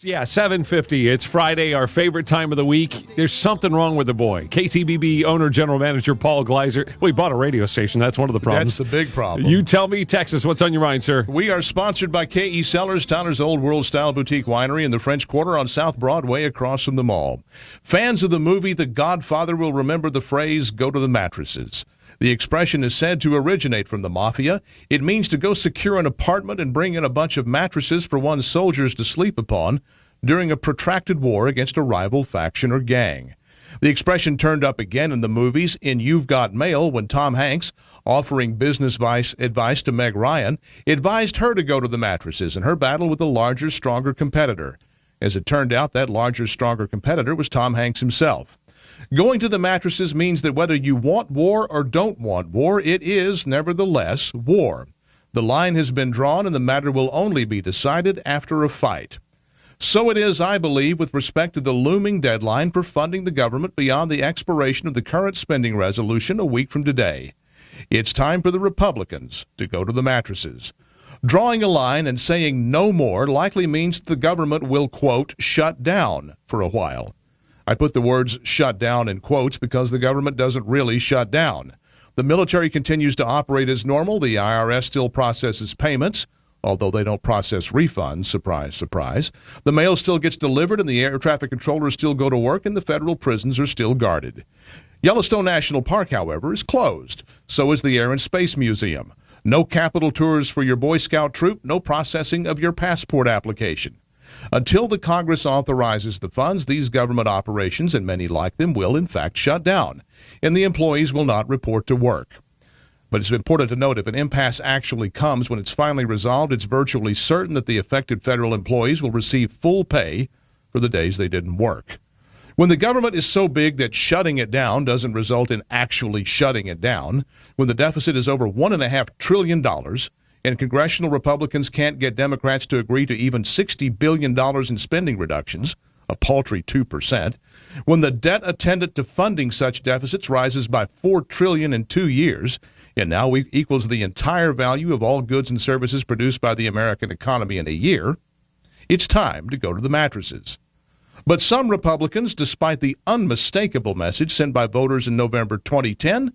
Yeah, 7:50. It's Friday, our favorite time of the week. There's something wrong with the boy. KTBB owner, general manager Paul Gleiser. Well, he bought a radio station. That's one of the problems. That's the big problem. You tell me, Texas, what's on your mind, sir? We are sponsored by KE Cellars, Tyler's Old World-style boutique winery in the French Quarter on South Broadway across from the mall. Fans of the movie The Godfather will remember the phrase, go to the mattresses. The expression is said to originate from the mafia. It means to go secure an apartment and bring in a bunch of mattresses for one's soldiers to sleep upon during a protracted war against a rival faction or gang. The expression turned up again in the movies in You've Got Mail when Tom Hanks, offering business advice to Meg Ryan, advised her to go to the mattresses in her battle with a larger, stronger competitor. As it turned out, that larger, stronger competitor was Tom Hanks himself. Going to the mattresses means that whether you want war or don't want war, it is, nevertheless, war. The line has been drawn and the matter will only be decided after a fight. So it is, I believe, with respect to the looming deadline for funding the government beyond the expiration of the current spending resolution a week from today. It's time for the Republicans to go to the mattresses. Drawing a line and saying no more likely means the government will, quote, shut down for a while. I put the words shut down in quotes because the government doesn't really shut down. The military continues to operate as normal. The IRS still processes payments, although they don't process refunds. Surprise, surprise. The mail still gets delivered and the air traffic controllers still go to work and the federal prisons are still guarded. Yellowstone National Park, however, is closed. So is the Air and Space Museum. No Capitol tours for your Boy Scout troop, no processing of your passport application. Until the Congress authorizes the funds, these government operations, and many like them, will in fact shut down, and the employees will not report to work. But it's important to note if an impasse actually comes when it's finally resolved, it's virtually certain that the affected federal employees will receive full pay for the days they didn't work. When the government is so big that shutting it down doesn't result in actually shutting it down, when the deficit is over $1.5 trillion, and congressional Republicans can't get Democrats to agree to even $60 billion in spending reductions, a paltry 2%, when the debt attendant to funding such deficits rises by $4 trillion in 2 years, and now equals the entire value of all goods and services produced by the American economy in a year, it's time to go to the mattresses. But some Republicans, despite the unmistakable message sent by voters in November 2010,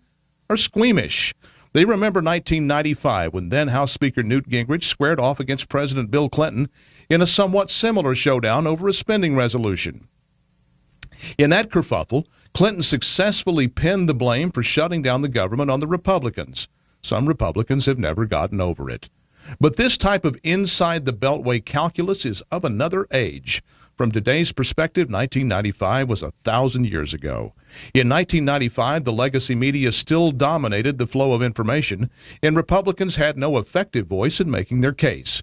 are squeamish. They remember 1995 when then House Speaker Newt Gingrich squared off against President Bill Clinton in a somewhat similar showdown over a spending resolution. In that kerfuffle, Clinton successfully pinned the blame for shutting down the government on the Republicans. Some Republicans have never gotten over it. But this type of inside-the-beltway calculus is of another age. From today's perspective, 1995 was 1,000 years ago. In 1995, the legacy media still dominated the flow of information, and Republicans had no effective voice in making their case.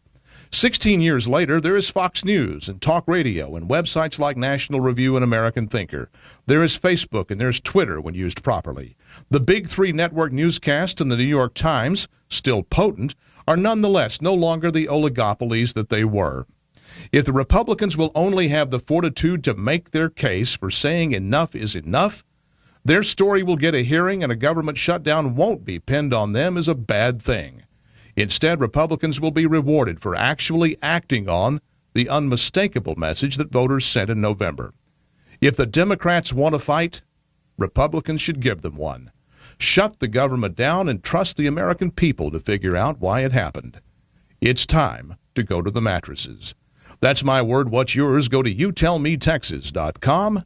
16 years later, there is Fox News and talk radio and websites like National Review and American Thinker. There is Facebook and there's Twitter when used properly. The big three network newscasts and the New York Times, still potent, are nonetheless no longer the oligopolies that they were. If the Republicans will only have the fortitude to make their case for saying enough is enough, their story will get a hearing and a government shutdown won't be pinned on them as a bad thing. Instead, Republicans will be rewarded for actually acting on the unmistakable message that voters sent in November. If the Democrats want a fight, Republicans should give them one. Shut the government down and trust the American people to figure out why it happened. It's time to go to the mattresses. That's my word. What's yours? Go to youtellmetexas.com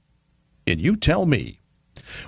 and you tell me.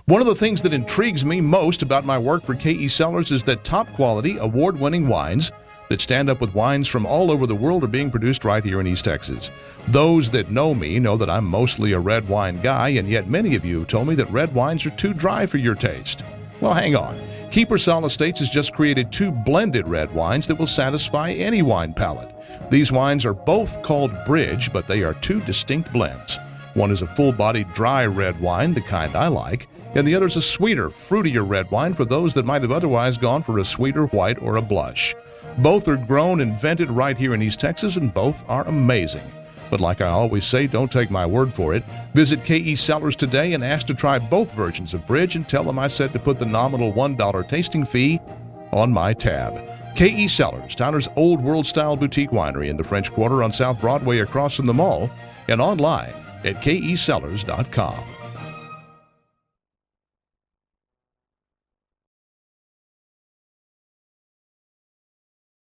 One of the things that intrigues me most about my work for KE Cellars is that top-quality, award-winning wines that stand up with wines from all over the world are being produced right here in East Texas. Those that know me know that I'm mostly a red wine guy, and yet many of you have told me that red wines are too dry for your taste. Well, hang on. Keepersol Estates has just created 2 blended red wines that will satisfy any wine palate. These wines are both called Bridge, but they are 2 distinct blends. One is a full-bodied dry red wine, the kind I like, and the other is a sweeter, fruitier red wine for those that might have otherwise gone for a sweeter white or a blush. Both are grown and vented right here in East Texas, and both are amazing. But like I always say, don't take my word for it. Visit KE Cellars today and ask to try both versions of Bridge and tell them I said to put the nominal $1 tasting fee on my tab. KE Cellars, Tyler's Old World-style boutique winery in the French Quarter on South Broadway across from the mall, and online at kesellers.com.